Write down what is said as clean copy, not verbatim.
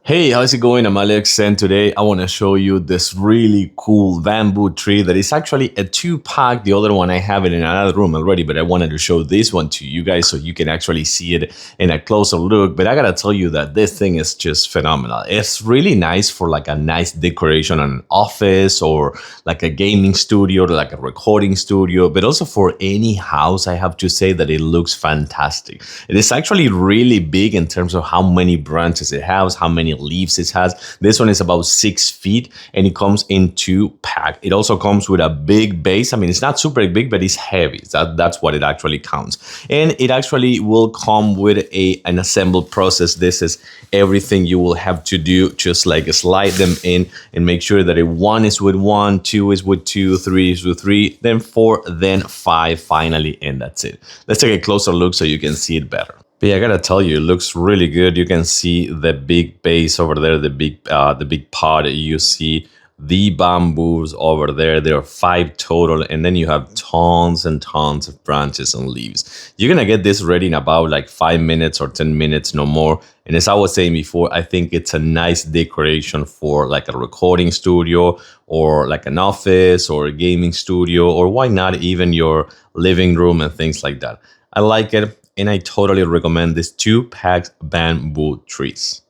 Hey, how's it going? I'm Alex, and today I want to show you this really cool bamboo tree that is actually a two-pack. The other one I have it in another room already, but I wanted to show this one to you guys so you can actually see it in a closer look. But I gotta tell you that this thing is just phenomenal. It's really nice for like a nice decoration on an office or like a gaming studio or like a recording studio, but also for any house. I have to say that it looks fantastic. It is actually really big in terms of how many branches it has, how many leaves it has. This one is about 6 feet and it comes in two pack. It also comes with a big base. I mean, it's not super big, but it's heavy. That's what it actually counts. And it actually will come with an assembled process. This is everything you will have to do. Just like slide them in and make sure that one is with one, two is with two, three is with three, then four, then five finally, and that's it. Let's take a closer look so you can see it better. But yeah, I gotta tell you, it looks really good. You can see the big base over there, the big pot. You see the bamboos over there. There are 5 total, and then you have tons and tons of branches and leaves. You're gonna get this ready in about like 5 minutes or 10 minutes, no more. And as I was saying before, I think it's a nice decoration for like a recording studio or like an office or a gaming studio, or why not even your living room and things like that. I like it. And I totally recommend these two packed bamboo trees.